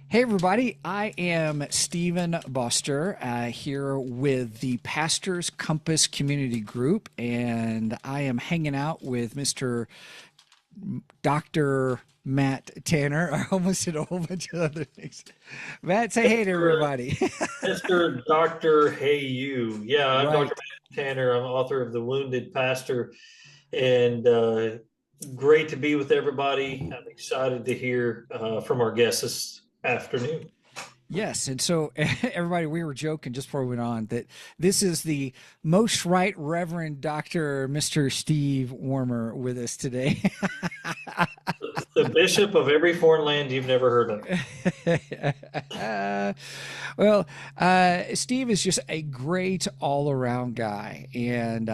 Hey, everybody. I am Stephen Boster here with the Pastors Compass Community Group, and I am hanging out with Mr. Dr. Matt Tanner. I almost did a whole bunch of other things. Matt, say hey to Mr. everybody. Mr. Dr. Hey You. Yeah, I'm Dr. Right. Matt Tanner. I'm author of The Wounded Pastor, and great to be with everybody. I'm excited to hear from our guests this afternoon. Yes, and so everybody, we were joking just before we went on that this is the most right Reverend Dr. Mr. Steve Warmer with us today. The bishop of every foreign land you've never heard of. well, Steve is just a great all around guy. And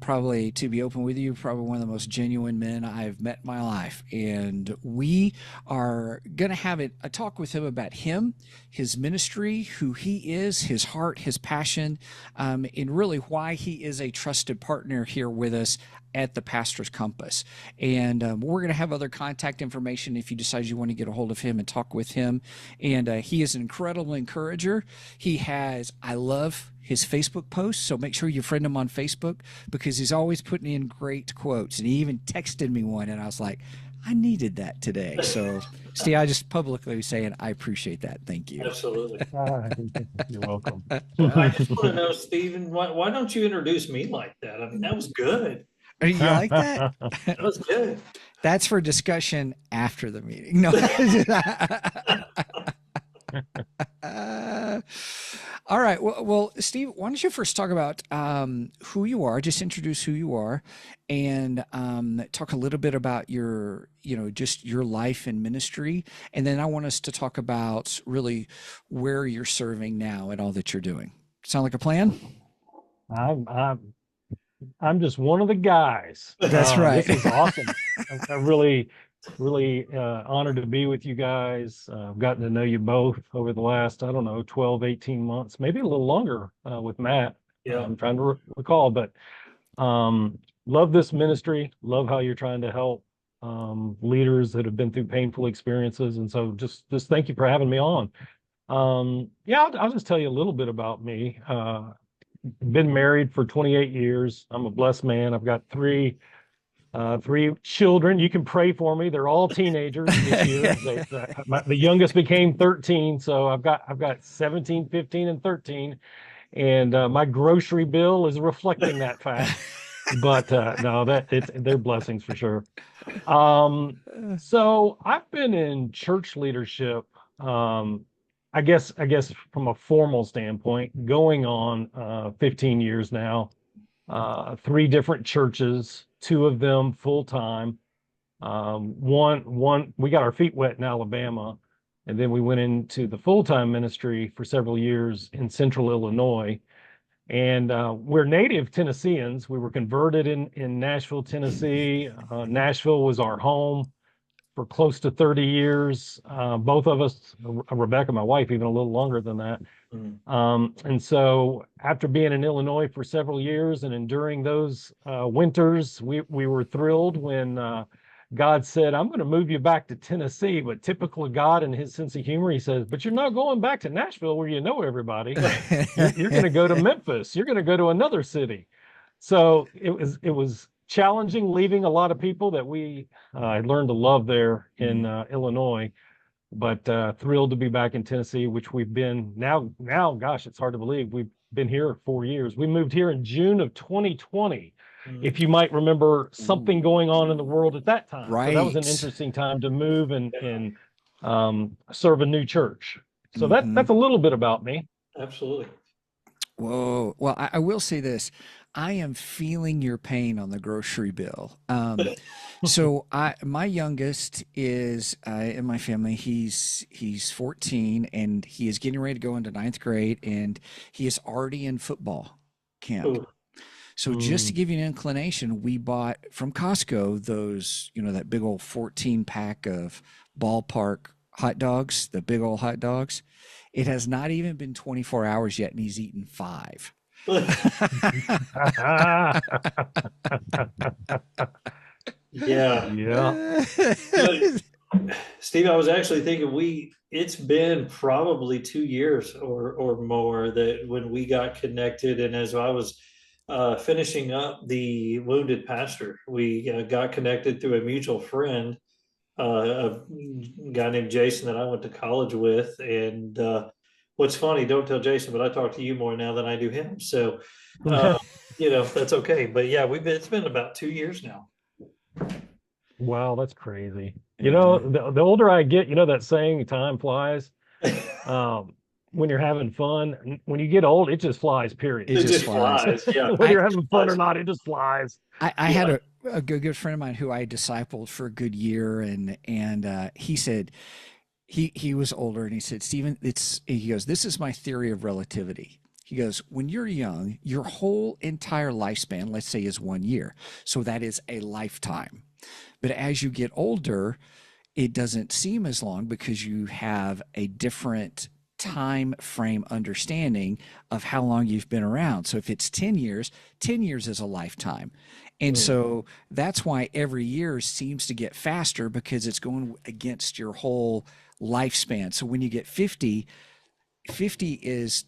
probably, to be open with you, probably one of the most genuine men I've met in my life. And we are going to have a talk with him about him, his ministry, who he is, his heart, his passion, and really why he is a trusted partner here with us at the Pastor's Compass. And we're going to have other contact information if you decide you want to get a hold of him and talk with him. And he is an incredible encourager. I love his Facebook posts, so make sure you friend him on Facebook because he's always putting in great quotes. And he even texted me one, and I was like, I needed that today. So, Steve, I just publicly saying I appreciate that. Thank you. Absolutely. Ah, you're welcome. I just want to know, Stephen, why don't you introduce me like that? I mean, that was good. You like that? That was good. That's for discussion after the meeting. No. All right. Well, Steve, why don't you first talk about who you are? Just introduce who you are, and talk a little bit about just your life and ministry, and then I want us to talk about really where you're serving now and all that you're doing. Sound like a plan? I'm I'm I'm just one of the guys. That's right. This is awesome. I'm really honored to be with you guys. I've gotten to know you both over the last, I don't know, 12, 18 months, maybe a little longer with Matt. Yeah. I'm trying to recall, but love this ministry. Love how you're trying to help leaders that have been through painful experiences. And so just thank you for having me on. Yeah, I'll just tell you a little bit about me. Been married for 28 years. I'm a blessed man. I've got three children. You can pray for me. They're all teenagers this year. The youngest became 13, so I've got 17, 15, and 13, and my grocery bill is reflecting that fact. But no, they're blessings for sure. So I've been in church leadership. I guess from a formal standpoint, going on 15 years now, three different churches, two of them full time. One, we got our feet wet in Alabama, and then we went into the full time ministry for several years in Central Illinois. And we're native Tennesseans. We were converted in Nashville, Tennessee. Nashville was our home for close to 30 years. Both of us, Rebecca, my wife, even a little longer than that. Mm. And so after being in Illinois for several years and enduring those winters, we were thrilled when God said, I'm going to move you back to Tennessee. But typical of God and his sense of humor, he says, but you're not going back to Nashville where you know everybody. You're going to go to Memphis. You're going to go to another city. So it was challenging leaving a lot of people that we had learned to love there in Illinois, but thrilled to be back in Tennessee, which we've been now. Gosh, it's hard to believe we've been here 4 years. We moved here in June of 2020. If you might remember something going on in the world at that time. So that was an Right. interesting time to move and serve a new church. So Hmm. that's a little bit about me. Absolutely. Whoa. Well, I will say this. I am feeling your pain on the grocery bill. My youngest is in my family. He's 14 and he is getting ready to go into ninth grade and he is already in football camp. Ooh. So just to Mm. give you an inclination, we bought from Costco those, that big old 14 pack of ballpark hot dogs, the big old hot dogs. It has not even been 24 hours yet, and he's eaten five. Yeah. Yeah. Good. Steve, I was actually thinking it's been probably 2 years or more that when we got connected. And as I was finishing up the Wounded Pastor, we got connected through a mutual friend, a guy named Jason that I went to college with. And what's funny, don't tell Jason, but I talk to you more now than I do him. So, uh, that's okay. But yeah, it's been about 2 years now. Wow, that's crazy. Yeah. The older I get, that saying, time flies. Um, when you're having fun, when you get old, it just flies, period. It It just just flies. flies. Yeah. Whether I you're having fun or not, it just flies. I Yeah. had a good friend of mine who I discipled for a good year, and he said he was older, and he said, Stephen, he goes, this is my theory of relativity. He goes, when you're young, your whole entire lifespan, let's say, is 1 year, so that is a lifetime. But as you get older, it doesn't seem as long because you have a different time frame understanding of how long you've been around. So if it's 10 years, 10 years is a lifetime. And Mm. so that's why every year seems to get faster because it's going against your whole lifespan. So when you get 50, 50 is,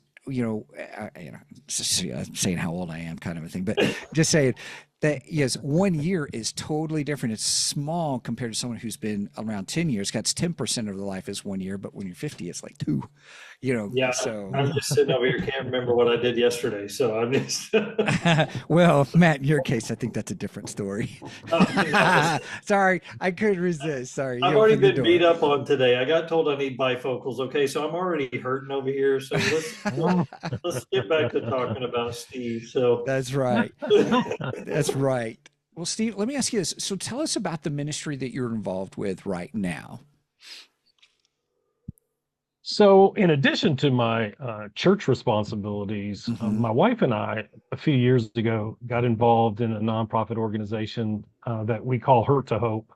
saying how old I am kind of a thing, but just saying that, yes, 1 year is totally different. It's small compared to someone who's been around 10 years. That's 10% of the life is 1 year, but when you're 50, it's like two, Yeah, so. I'm just sitting over here, can't remember what I did yesterday, so I'm just. Well, Matt, in your case, I think that's a different story. No, Sorry, I couldn't resist. Sorry, I've you already opened the been beat door. up on today. I got told I need bifocals. Okay, so I'm already hurting over here. So let's get back to talking about Steve. So That's right. That's right. Well, Steve, let me ask you this. So tell us about the ministry that you're involved with right now. So, in addition to my church responsibilities, Mm-hmm. my wife and I, a few years ago, got involved in a nonprofit organization that we call Hurt to Hope.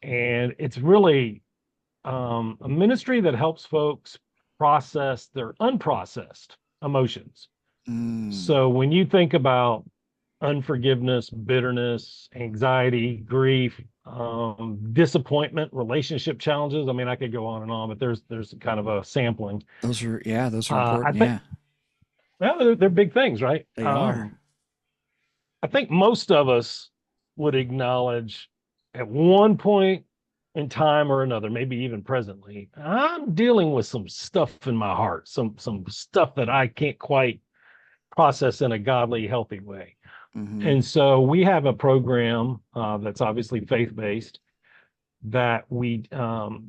And it's really a ministry that helps folks process their unprocessed emotions. Mm. So, when you think about unforgiveness, bitterness, anxiety, grief, disappointment, relationship challenges. I mean, I could go on and on, but there's kind of a sampling. Those are I important. think Yeah, well, they're big things, right? they are. I think most of us would acknowledge at one point in time or another, maybe even presently, I'm dealing with some stuff in my heart, some stuff that I can't quite process in a godly, healthy way. Mm-hmm. And so we have a program that's obviously faith-based that we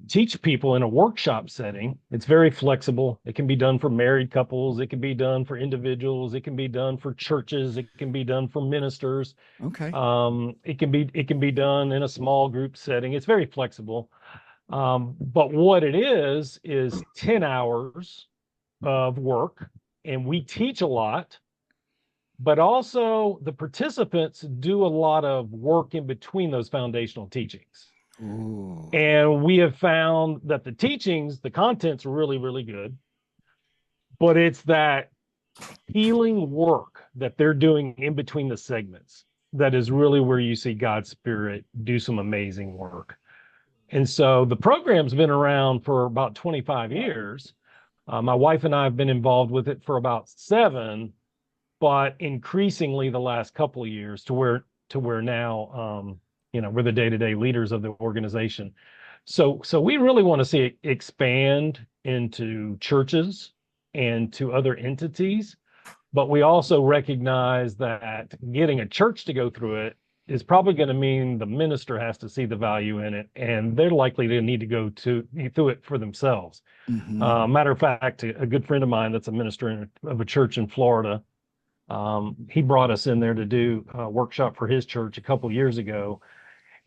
teach people in a workshop setting. It's very flexible. It can be done for married couples. It can be done for individuals. It can be done for churches. It can be done for ministers. Okay. It can be done in a small group setting. It's very flexible. But what it is 10 hours of work, and we teach a lot, but also the participants do a lot of work in between those foundational teachings. Ooh. And we have found that the teachings, the content's really, really good, but it's that healing work that they're doing in between the segments that is really where you see God's Spirit do some amazing work. And so the program's been around for about 25 years. My wife and I have been involved with it for about 7, but increasingly the last couple of years to where now we're the day-to-day leaders of the organization. So we really want to see it expand into churches and to other entities, but we also recognize that getting a church to go through it is probably going to mean the minister has to see the value in it, and they're likely to need to go through it for themselves. Mm-hmm. Matter of fact, a good friend of mine that's a minister of a church in Florida, he brought us in there to do a workshop for his church a couple years ago,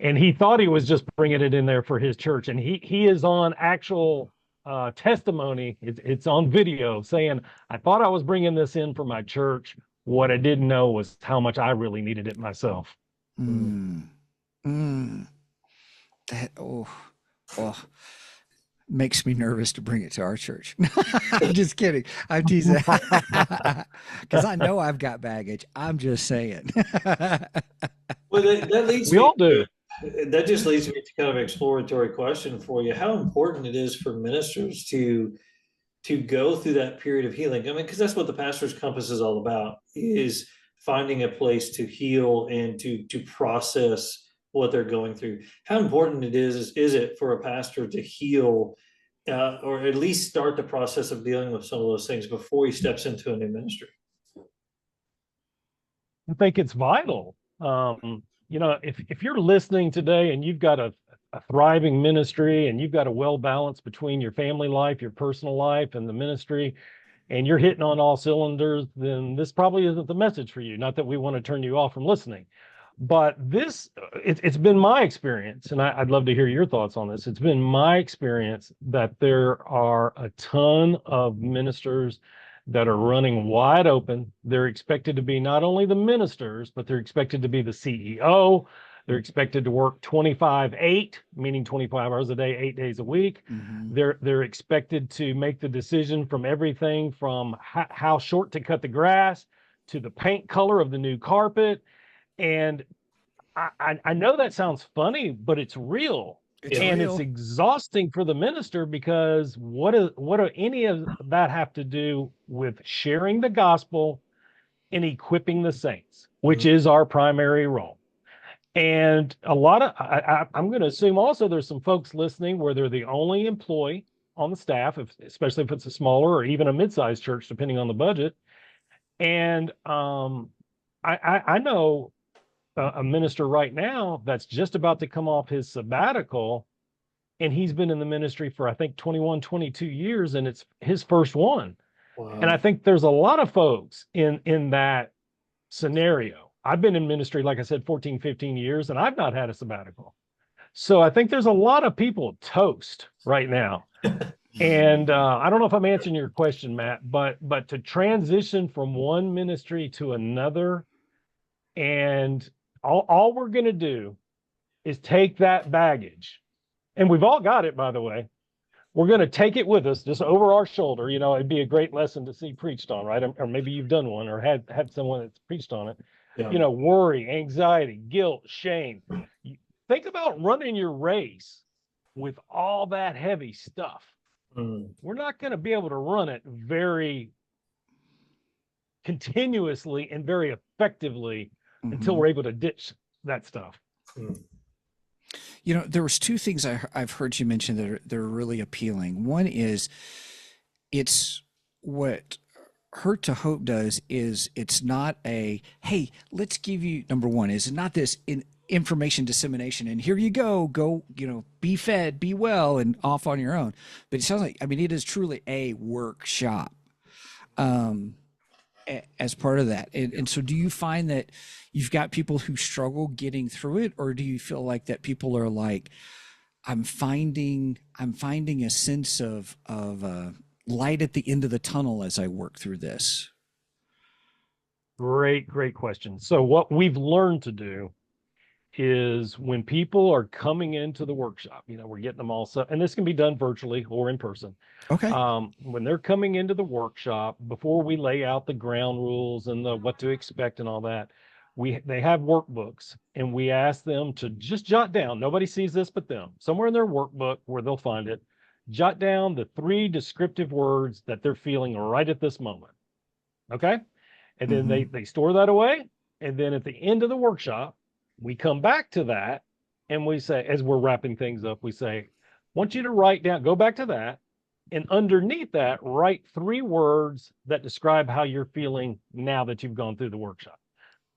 and he thought he was just bringing it in there for his church, and he is on actual testimony. It's on video saying, "I thought I was bringing this in for my church. What I didn't know was how much I really needed it myself." Mm. Mm. That oh makes me nervous to bring it to our church. I'm just kidding. I'm teasing because I know I've got baggage. I'm just saying. Well, that leads We me all do. that just leads me to kind of exploratory question for you. How important it is for ministers to go through that period of healing. I mean, because that's what the pastor's compass is all about, is finding a place to heal and to process what they're going through. How important it is it for a pastor to heal, or at least start the process of dealing with some of those things before he steps into a new ministry? I think it's vital. If you're listening today and you've got a thriving ministry and you've got a well balance between your family life, your personal life, and the ministry, and you're hitting on all cylinders, then this probably isn't the message for you. Not that we want to turn you off from listening, but it's been my experience, and I'd love to hear your thoughts on this. It's been my experience that there are a ton of ministers that are running wide open. They're expected to be not only the ministers, but they're expected to be the CEO. They're expected to work 25/8, meaning 25 hours a day, 8 days a week. Mm-hmm. They're expected to make the decision from everything from how short to cut the grass to the paint color of the new carpet. And I know that sounds funny, but it's real. It's And real. it's exhausting for the minister, because what do any of that have to do with sharing the gospel and equipping the saints, which is our primary role? And a lot of I'm going to assume also there's some folks listening where they're the only employee on the staff, especially if it's a smaller or even a mid-sized church, depending on the budget. And I know a minister right now that's just about to come off his sabbatical, and he's been in the ministry for, I think, 21, 22 years, and it's his first one. Wow. And I think there's a lot of folks in that scenario. I've been in ministry, like I said, 14, 15 years, and I've not had a sabbatical. So I think there's a lot of people toast right now. And I don't know if I'm answering your question, Matt, but to transition from one ministry to another, and all we're going to do is take that baggage, and we've all got it, by the way. We're going to take it with us just over our shoulder. It'd be a great lesson to see preached on, right? Or maybe you've done one or had someone that's preached on it. Yeah. Worry, anxiety, guilt, shame. Think about running your race with all that heavy stuff. We're not going to be able to run it very continuously and very effectively until we're able to ditch that stuff. There was two things I've heard you mention that are really appealing. One is, it's what Hurt to Hope does is, it's not a, hey, let's give you, number one, is not this information dissemination and here you go, be fed, be well, and off on your own. But it sounds like, it is truly a workshop as part of that. And so do you find that you've got people who struggle getting through it, or do you feel like that people are like, I'm finding a sense of light at the end of the tunnel as I work through this? Great question. So what we've learned to do is, when people are coming into the workshop, we're getting them all set, and this can be done virtually or in person. Okay. When they're coming into the workshop, before we lay out the ground rules and the what to expect and all that, they have workbooks, and we ask them to just jot down. Nobody sees this but them. Somewhere in their workbook where they'll find it, jot down the 3 descriptive words that they're feeling right at this moment. Okay. And then they store that away. And then at the end of the workshop, we come back to that, and we say, as we're wrapping things up, we say, I want you to write down, go back to that, and underneath that, write 3 words that describe how you're feeling now that you've gone through the workshop.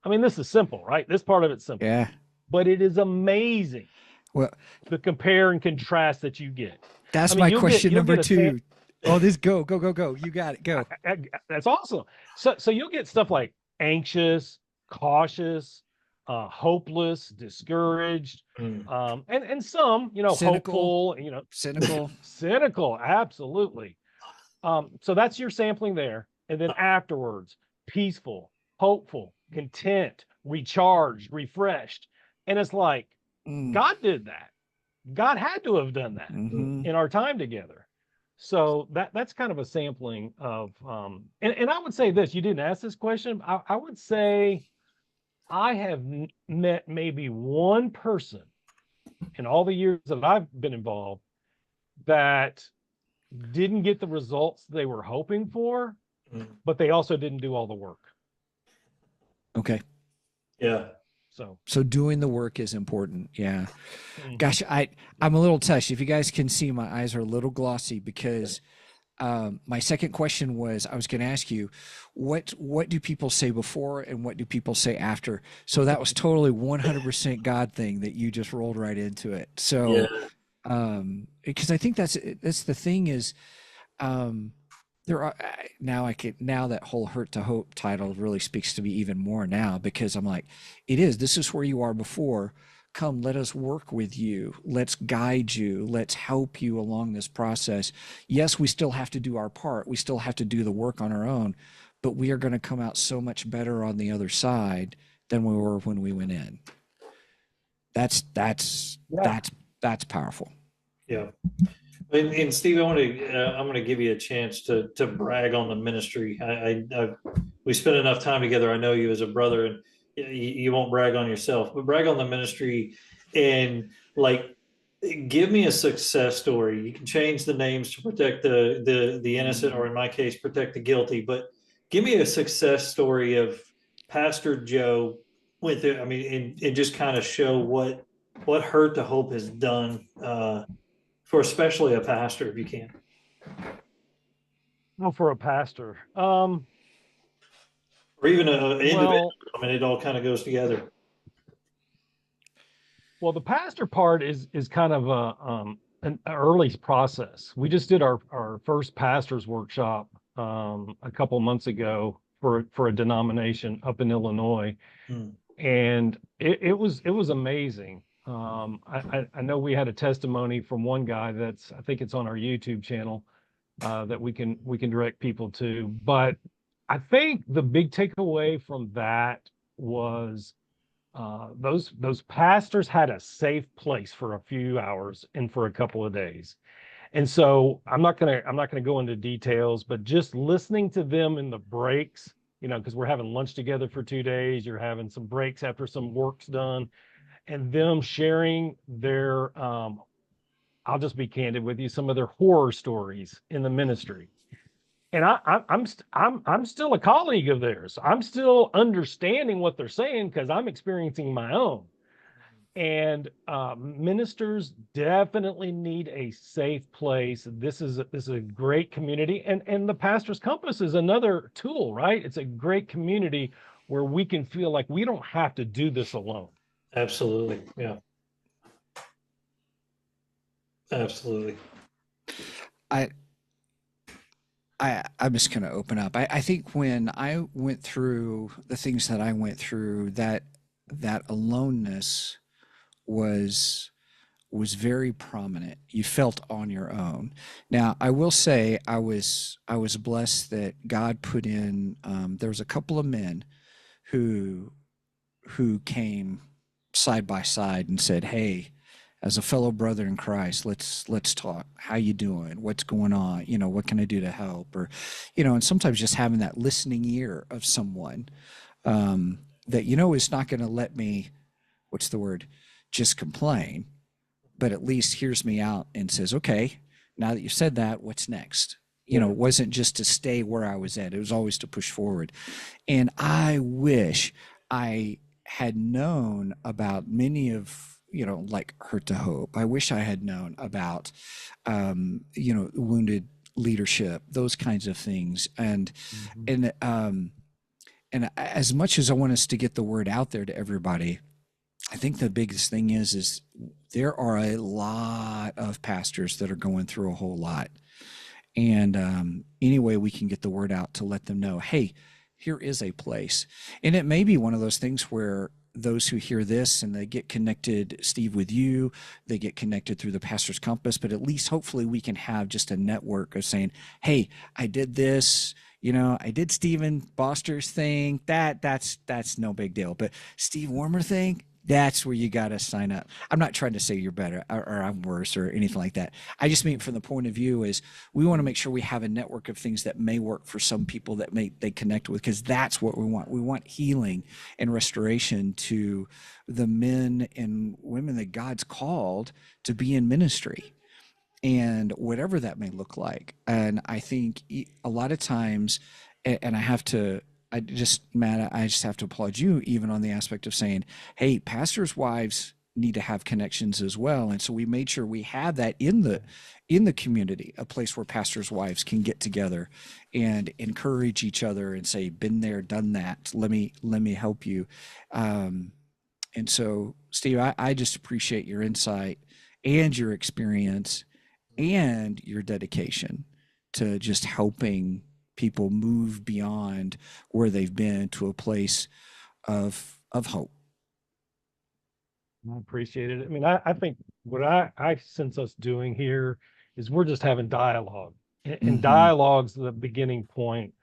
This is simple, right? This part of it's simple. Yeah. But it is amazing, well, the compare and contrast that you get. That's my question number 2. Oh, this go. You got it. Go. That's awesome. So you'll get stuff like anxious, cautious, hopeless, discouraged, and some, cynical, hopeful, cynical, cynical, absolutely. So that's your sampling there. And then afterwards, peaceful, hopeful, content, recharged, refreshed. And it's like, God did that. God had to have done that in our time together. So that's kind of a sampling of, and I would say this, you didn't ask this question. I would say I have met maybe one person in all the years that I've been involved that didn't get the results they were hoping for, Mm. but they also didn't do all the work. Okay. Yeah. So, So doing the work is important. Yeah. mhm. Gosh, I'm a little touched. If you guys can see, my eyes are a little glossy because my second question was I was going to ask you, what do people say before and what do people say after? So that was totally 100% God thing that you just rolled right into it. Yeah. So because I think that's the thing is um, there are now I can now that whole hurt to hope title really speaks to me even more now because I'm like, this is where you are before. Come, let us work with you. Let's guide you. Let's help you along this process. Yes, we still have to do our part. We still have to do the work on our own, but we are going to come out so much better on the other side than we were when we went in. That's that's Yeah. that's that's powerful. Yeah. And Steve, I'm going to give you a chance to brag on the ministry. We spent enough time together. I know you as a brother, and you won't brag on yourself, but brag on the ministry and like give me a success story. You can change the names to protect the innocent, or in my case, protect the guilty. But give me a success story of Pastor Joe went through. I mean, and just kind of show what Hurt to Hope has done. For especially a pastor, if you can. Well, for a pastor, Or even an individual. well, I mean, it all kind of goes together. well, the pastor part is kind of an early process. We just did our first pastors workshop a couple months ago for a denomination up in Illinois, Hmm. and it was amazing. I know we had a testimony from one guy that's I think it's on our YouTube channel that we can direct people to. But I think the big takeaway from that was those pastors had a safe place for a few hours and for a couple of days. And so I'm not gonna go into details, but just listening to them in the breaks, because we're having lunch together for 2 days, you're having some breaks after some work's done, and them sharing their I'll just be candid with you, some of their horror stories in the ministry. And I'm still a colleague of theirs. I'm still understanding what they're saying because I'm experiencing my own. And ministers definitely need a safe place. This is a great community, and the Pastor's Compass is another tool, right? It's a great community where we can feel like we don't have to do this alone. Absolutely. Yeah. Absolutely. I I'm just going to open up. I think when I went through the things that I went through, that aloneness was was very prominent. You felt on your own. Now, I will say I was blessed that God put in. There was a couple of men who who came side by side and said, "Hey, as a fellow brother in Christ, let's talk. How you doing? What's going on? What can I do to help?" Or, and sometimes just having that listening ear of someone that is not going to let me, what's the word, just complain, but at least hears me out and says, "Okay, now that you said that, what's next?" Yeah. It wasn't just to stay where I was at; it was always to push forward. And I wish I had known about many of, like Hurt to Hope. I wish I had known about, wounded leadership, those kinds of things. And, Mhm. and, and as much as I want us to get the word out there to everybody, I think the biggest thing is there are a lot of pastors that are going through a whole lot. And any way we can get the word out to let them know, hey, here is a place. And it may be one of those things where those who hear this and they get connected, Steve, with you, they get connected through the Pastor's Compass, but at least hopefully we can have just a network of saying, hey, I did this. I did Stephen Foster's thing. That's no big deal. But Steve Warmer thing, That's where you got to sign up. I'm not trying to say you're better or I'm worse or anything like that. I just mean from the point of view is we want to make sure we have a network of things that may work for some people that may they connect with, because that's what we want. We want healing and restoration to the men and women that God's called to be in ministry, and whatever that may look like. And I think a lot of times, and I have to, I just, Matt, I just have to applaud you even on the aspect of saying, hey, pastors' wives need to have connections as well. And so we made sure we have that in the community, a place where pastors' wives can get together and encourage each other and say, been there, done that. Let me help you. And so, Steve, I just appreciate your insight and your experience and your dedication to just helping people move beyond where they've been to a place of hope. I appreciate it. I mean, I think what I sense us doing here is we're just having dialogue. And Mm-hmm. dialogue's the beginning point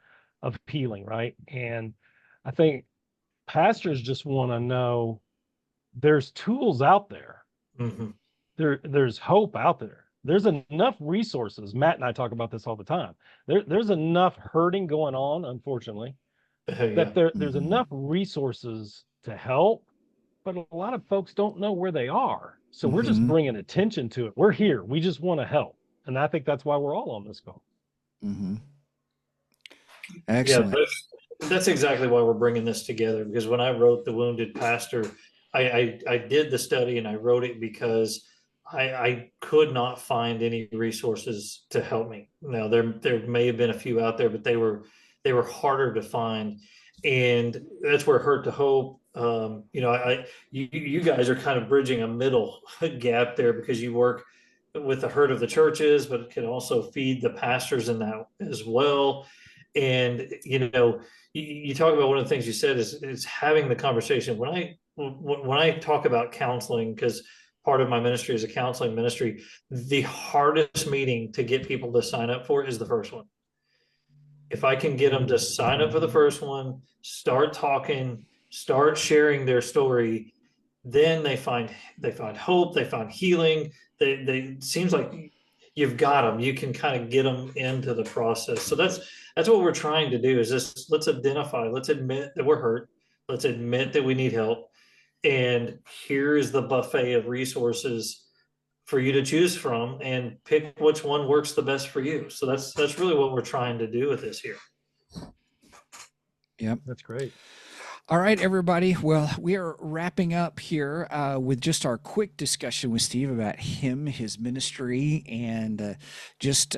of healing, right? And I think pastors just want to know there's tools out there. Hmm. There's hope out there. There's enough resources. Matt and I talk about this all the time. There's enough hurting going on, unfortunately, that Yeah. there's enough resources to help, but a lot of folks don't know where they are. So we're just Mm-hmm. bringing attention to it. We're here. We just want to help. And I think that's why we're all on this call. Mm-hmm. Yeah, Excellent. that's exactly why we're bringing this together. Because when I wrote The Wounded Pastor, I did the study and I wrote it because I could not find any resources to help me. Now there may have been a few out there, but they were harder to find, and that's where Hurt to Hope. You guys are kind of bridging a middle gap there because you work with the hurt of the churches, but it can also feed the pastors in that as well. And you talk about one of the things you said is having the conversation. When I talk about counseling, because part of my ministry is a counseling ministry, the hardest meeting to get people to sign up for is the first one. If I can get them to sign up for the first one, start talking, start sharing their story, then they find hope, they find healing. They seems like you've got them. You can kind of get them into the process. So that's what we're trying to do. Is this? Let's identify. Let's admit that we're hurt. Let's admit that we need help. And here is the buffet of resources for you to choose from, and pick which one works the best for you. So that's really what we're trying to do with this here. Yep. That's great. All right, everybody. Well, we are wrapping up here with just our quick discussion with Steve about him, his ministry, and just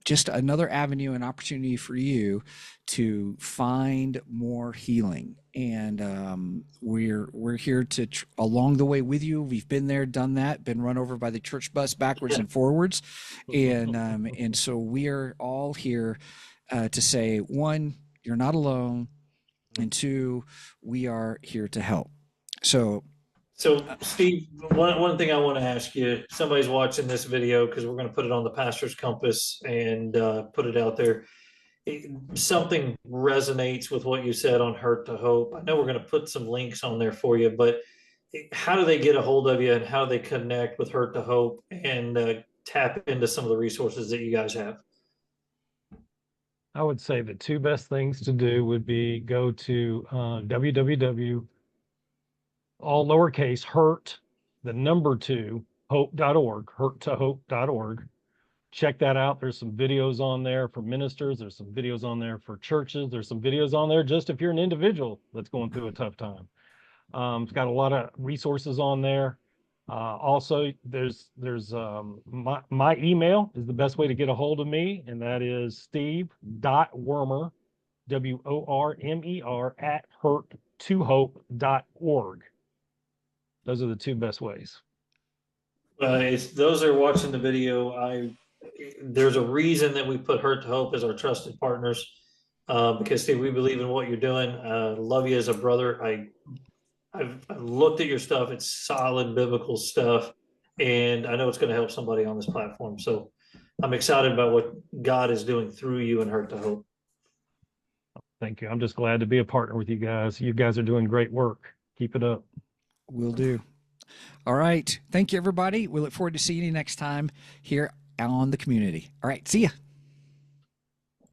just another avenue and opportunity for you to find more healing. And we're here to along the way with you. We've been there, done that, been run over by the church bus backwards and forwards, and so we are all here to say, one, you're not alone, and two, we are here to help. So, So, Steve, one thing I want to ask you, somebody's watching this video because we're going to put it on the Pastor's Compass and put it out there. Something resonates with what you said on Hurt to Hope. I know we're going to put some links on there for you, but how do they get a hold of you, and how do they connect with Hurt to Hope and tap into some of the resources that you guys have? I would say the two best things to do would be go to www, all lowercase, hurt, the number two, hope.org, hurttohope.org. Check that out. There's some videos on there for ministers. There's some videos on there for churches. There's some videos on there just if you're an individual that's going through a tough time. It's got a lot of resources on there. Also, there's my email is the best way to get a hold of me, and that is steve.wormer, WORMER, at hurt2hope.org. Those are the two best ways. If those are watching the video, there's a reason that we put Hurt to Hope as our trusted partners, because Steve, we believe in what you're doing. Love you as a brother. I've looked at your stuff. It's solid biblical stuff, and I know it's going to help somebody on this platform. So I'm excited about what God is doing through you and Hurt to Hope. Thank you. I'm just glad to be a partner with you guys. You guys are doing great work. Keep it up. Will do. All right. Thank you, everybody. We look forward to seeing you next time here on the community. All right. See ya.